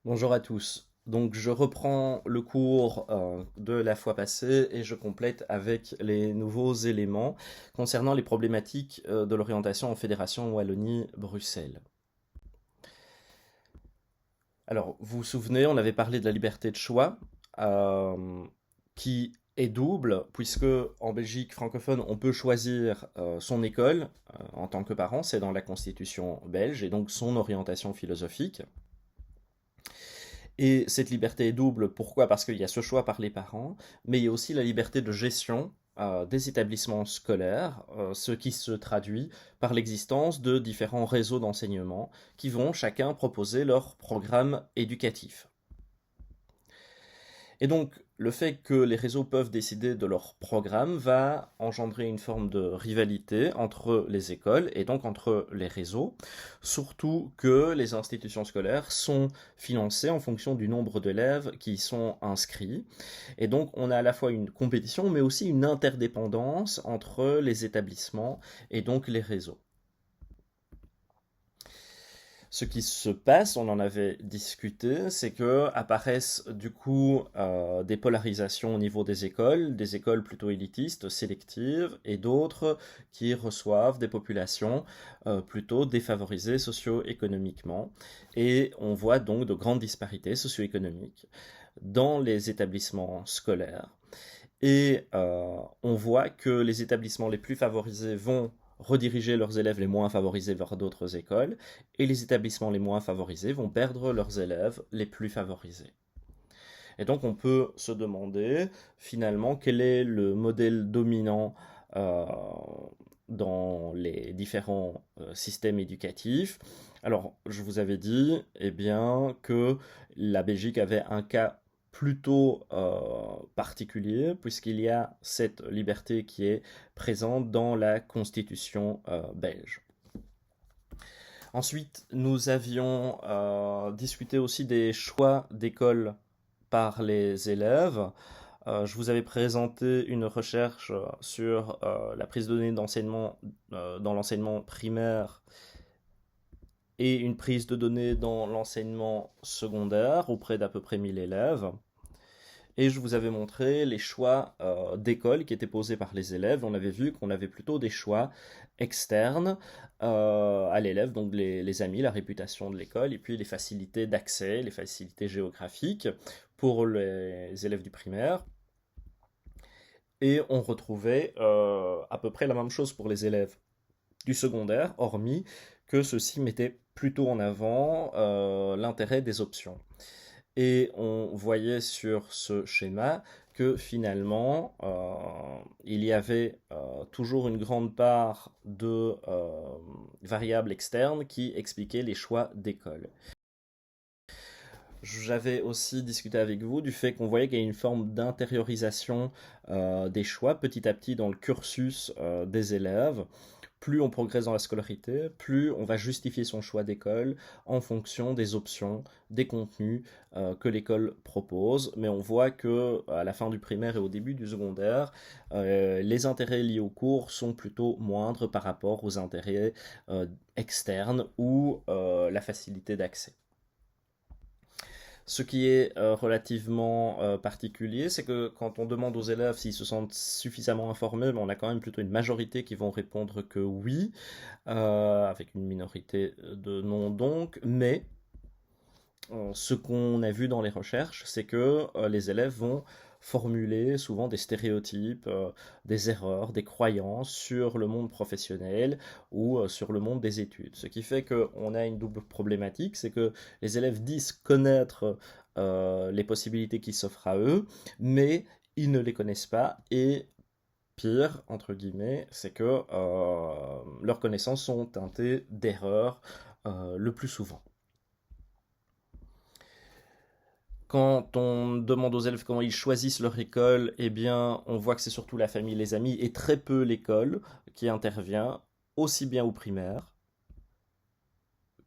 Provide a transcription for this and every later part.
Bonjour à tous. Donc je reprends le cours de la fois passée et je complète avec les nouveaux éléments concernant les problématiques de l'orientation en Fédération Wallonie-Bruxelles. Alors vous vous souvenez, on avait parlé de la liberté de choix qui est double puisque en Belgique francophone on peut choisir son école en tant que parent, c'est dans la constitution belge et donc son orientation philosophique. Et cette liberté est double, pourquoi? Parce qu'il y a ce choix par les parents, mais il y a aussi la liberté de gestion des établissements scolaires, ce qui se traduit par l'existence de différents réseaux d'enseignement qui vont chacun proposer leur programme éducatif. Et donc, le fait que les réseaux peuvent décider de leur programme va engendrer une forme de rivalité entre les écoles et donc entre les réseaux, surtout que les institutions scolaires sont financées en fonction du nombre d'élèves qui y sont inscrits. Et donc, on a à la fois une compétition, mais aussi une interdépendance entre les établissements et donc les réseaux. Ce qui se passe, on en avait discuté, c'est que apparaissent du coup des polarisations au niveau des écoles plutôt élitistes, sélectives, et d'autres qui reçoivent des populations plutôt défavorisées socio-économiquement. Et on voit donc de grandes disparités socio-économiques dans les établissements scolaires. Et on voit que les établissements les plus favorisés vont rediriger leurs élèves les moins favorisés vers d'autres écoles, et les établissements les moins favorisés vont perdre leurs élèves les plus favorisés. Et donc on peut se demander finalement quel est le modèle dominant euh, dans les différents systèmes éducatifs. Alors je vous avais dit eh bien, que la Belgique avait un cas plutôt particulier, puisqu'il y a cette liberté qui est présente dans la constitution belge. Ensuite, nous avions discuté aussi des choix d'école par les élèves. Je vous avais présenté une recherche sur la prise de données d'enseignement dans l'enseignement primaire et une prise de données dans l'enseignement secondaire auprès d'à peu près 1000 élèves. Et je vous avais montré les choix d'école qui étaient posés par les élèves. On avait vu qu'on avait plutôt des choix externes à l'élève, donc les amis, la réputation de l'école, et puis les facilités d'accès, les facilités géographiques pour les élèves du primaire. Et on retrouvait à peu près la même chose pour les élèves du secondaire, hormis que ceux-ci mettaient plutôt en avant l'intérêt des options. Et on voyait sur ce schéma que finalement, il y avait toujours une grande part de variables externes qui expliquaient les choix d'école. J'avais aussi discuté avec vous du fait qu'on voyait qu'il y a une forme d'intériorisation des choix petit à petit dans le cursus des élèves. Plus on progresse dans la scolarité, plus on va justifier son choix d'école en fonction des options, des contenus que l'école propose. Mais on voit que à la fin du primaire et au début du secondaire, les intérêts liés au cours sont plutôt moindres par rapport aux intérêts externes ou la facilité d'accès. Ce qui est relativement particulier, c'est que quand on demande aux élèves s'ils se sentent suffisamment informés, ben, on a quand même plutôt une majorité qui vont répondre que oui, avec une minorité de non donc, mais ce qu'on a vu dans les recherches, c'est que les élèves vont formuler souvent des stéréotypes, des erreurs, des croyances sur le monde professionnel ou sur le monde des études. Ce qui fait qu'on a une double problématique, c'est que les élèves disent connaître les possibilités qui s'offrent à eux, mais ils ne les connaissent pas et pire, entre guillemets, c'est que leurs connaissances sont teintées d'erreurs le plus souvent. Quand on demande aux élèves comment ils choisissent leur école, eh bien, on voit que c'est surtout la famille, les amis, et très peu l'école qui intervient, aussi bien au primaire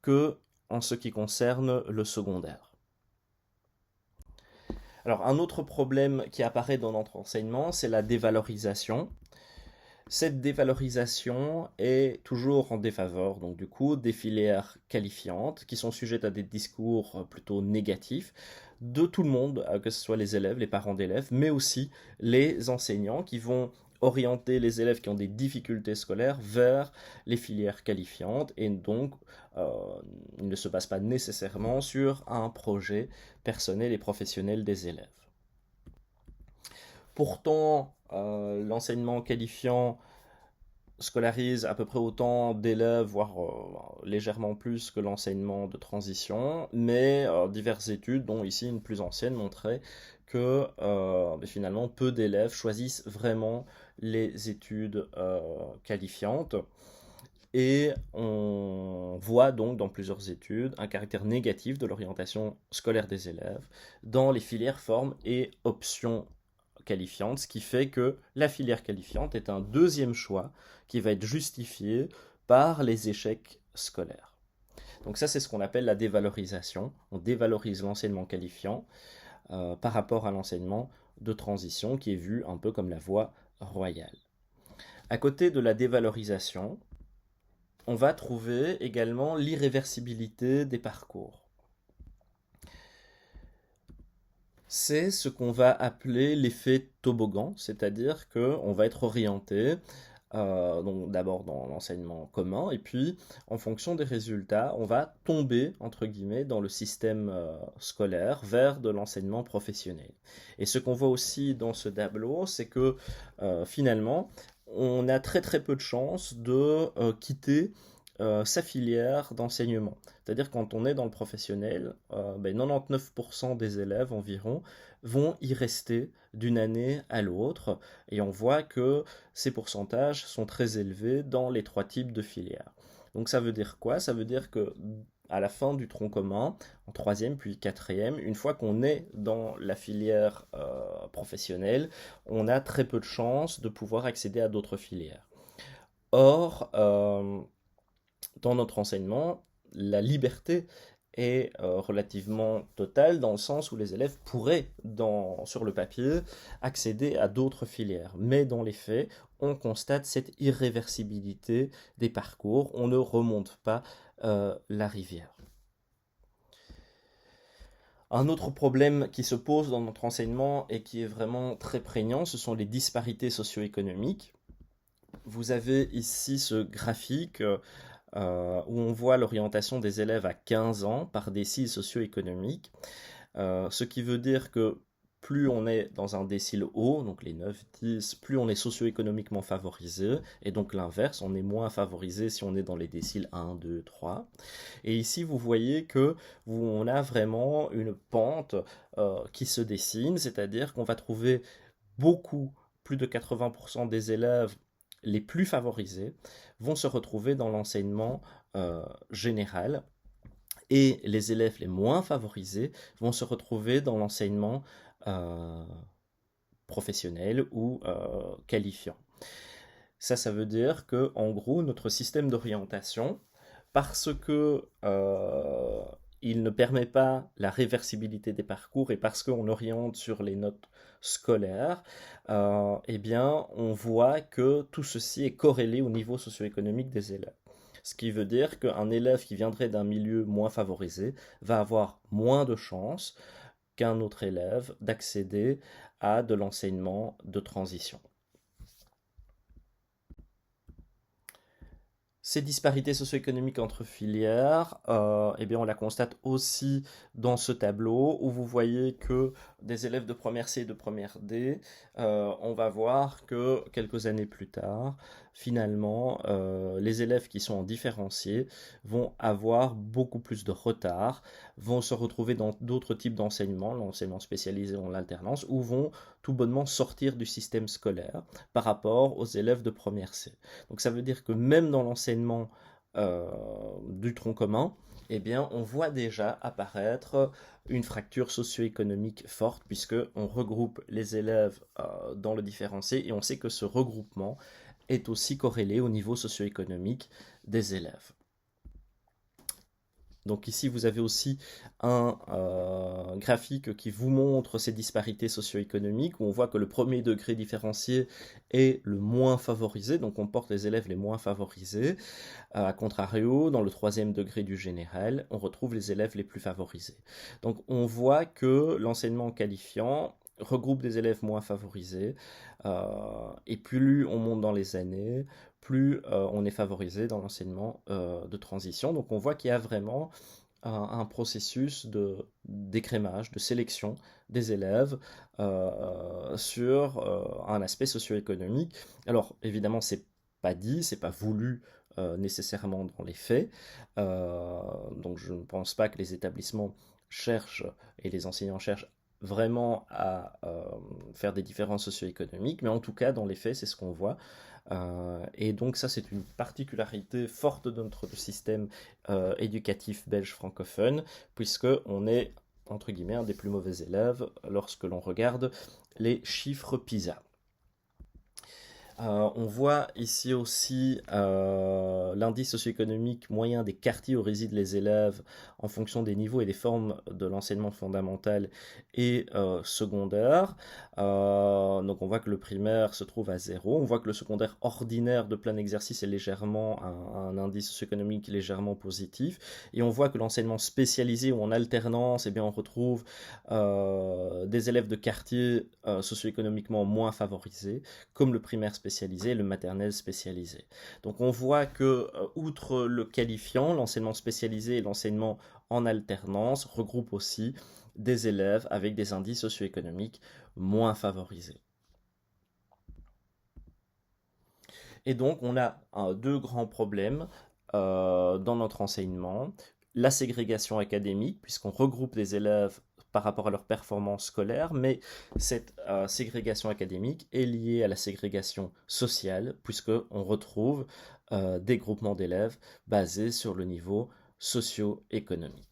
que en ce qui concerne le secondaire. Alors, un autre problème qui apparaît dans notre enseignement, c'est la dévalorisation. Cette dévalorisation est toujours en défaveur, donc du coup, des filières qualifiantes qui sont sujettes à des discours plutôt négatifs de tout le monde, que ce soit les élèves, les parents d'élèves, mais aussi les enseignants qui vont orienter les élèves qui ont des difficultés scolaires vers les filières qualifiantes et donc euh, il ne se base pas nécessairement sur un projet personnel et professionnel des élèves. Pourtant, l'enseignement qualifiant scolarise à peu près autant d'élèves, voire légèrement plus que l'enseignement de transition, mais diverses études, dont ici une plus ancienne, montraient que finalement peu d'élèves choisissent vraiment les études qualifiantes. Et on voit donc dans plusieurs études un caractère négatif de l'orientation scolaire des élèves dans les filières formes et options qualifiantes, ce qui fait que la filière qualifiante est un deuxième choix qui va être justifié par les échecs scolaires. Donc ça, c'est ce qu'on appelle la dévalorisation. On dévalorise l'enseignement qualifiant par rapport à l'enseignement de transition qui est vu un peu comme la voie royale. À côté de la dévalorisation, on va trouver également l'irréversibilité des parcours. C'est ce qu'on va appeler l'effet toboggan, c'est-à-dire qu'on va être orienté donc d'abord dans l'enseignement commun, et puis en fonction des résultats, on va tomber, entre guillemets, dans le système scolaire vers de l'enseignement professionnel. Et ce qu'on voit aussi dans ce tableau, c'est que finalement, on a très très peu de chances de quitter sa filière d'enseignement. C'est-à-dire quand on est dans le professionnel, 99% des élèves environ vont y rester d'une année à l'autre, et on voit que ces pourcentages sont très élevés dans les trois types de filières. Donc ça veut dire quoi? Ça veut dire que à la fin du tronc commun, en troisième puis quatrième, une fois qu'on est dans la filière professionnelle, on a très peu de chances de pouvoir accéder à d'autres filières. Or, dans notre enseignement, la liberté est relativement totale dans le sens où les élèves pourraient, sur le papier, accéder à d'autres filières. Mais dans les faits, on constate cette irréversibilité des parcours, on ne remonte pas la rivière. Un autre problème qui se pose dans notre enseignement et qui est vraiment très prégnant, ce sont les disparités socio-économiques. Vous avez ici ce graphique où on voit l'orientation des élèves à 15 ans par décile socio-économique, ce qui veut dire que plus on est dans un décile haut, donc les 9, 10, plus on est socio-économiquement favorisé, et donc l'inverse, on est moins favorisé si on est dans les déciles 1, 2, 3. Et ici, vous voyez que on a vraiment une pente qui se dessine, c'est-à-dire qu'on va trouver beaucoup, plus de 80% des élèves les plus favorisés vont se retrouver dans l'enseignement général et les élèves les moins favorisés vont se retrouver dans l'enseignement professionnel ou qualifiant. Ça veut dire que, en gros, notre système d'orientation, parce que il ne permet pas la réversibilité des parcours et parce qu'on oriente sur les notes scolaires, eh bien, on voit que tout ceci est corrélé au niveau socio-économique des élèves. Ce qui veut dire qu'un élève qui viendrait d'un milieu moins favorisé va avoir moins de chances qu'un autre élève d'accéder à de l'enseignement de transition. Ces disparités socio-économiques entre filières, eh bien on la constate aussi dans ce tableau où vous voyez que des élèves de première C et de première D, on va voir que quelques années plus tard, finalement, les élèves qui sont en différencié vont avoir beaucoup plus de retard, vont se retrouver dans d'autres types d'enseignement, l'enseignement spécialisé en alternance, ou vont tout bonnement sortir du système scolaire par rapport aux élèves de première C. Donc ça veut dire que même dans l'enseignement du tronc commun, eh bien, on voit déjà apparaître une fracture socio-économique forte puisqu'on regroupe les élèves dans le différencié et on sait que ce regroupement est aussi corrélé au niveau socio-économique des élèves. Donc ici, vous avez aussi un graphique qui vous montre ces disparités socio-économiques, où on voit que le premier degré différencié est le moins favorisé, donc on porte les élèves les moins favorisés. A contrario, dans le troisième degré du général, on retrouve les élèves les plus favorisés. Donc on voit que l'enseignement qualifiant regroupe des élèves moins favorisés, et plus on monte dans les années, plus on est favorisé dans l'enseignement de transition. Donc on voit qu'il y a vraiment un processus d'écrémage, de sélection des élèves sur un aspect socio-économique. Alors évidemment, c'est pas dit, c'est pas voulu nécessairement dans les faits. Donc je ne pense pas que les établissements cherchent et les enseignants cherchent vraiment à faire des différences socio-économiques, mais en tout cas dans les faits c'est ce qu'on voit. Et donc ça c'est une particularité forte de notre système éducatif belge francophone, puisque on est entre guillemets un des plus mauvais élèves lorsque l'on regarde les chiffres PISA. On voit ici aussi l'indice socio-économique moyen des quartiers où résident les élèves en fonction des niveaux et des formes de l'enseignement fondamental et secondaire. Donc on voit que le primaire se trouve à 0. On voit que le secondaire ordinaire de plein exercice est légèrement un indice socio-économique légèrement positif. Et on voit que l'enseignement spécialisé ou en alternance, eh bien, on retrouve des élèves de quartiers socio-économiquement moins favorisés, comme le primaire spécialisé et le maternel spécialisé. Donc on voit que, outre le qualifiant, l'enseignement spécialisé et l'enseignement en alternance regroupent aussi des élèves avec des indices socio-économiques moins favorisés. Et donc on a deux grands problèmes dans notre enseignement. La ségrégation académique, puisqu'on regroupe des élèves par rapport à leur performance scolaire, mais cette ségrégation académique est liée à la ségrégation sociale, puisqu'on retrouve des groupements d'élèves basés sur le niveau socio-économique.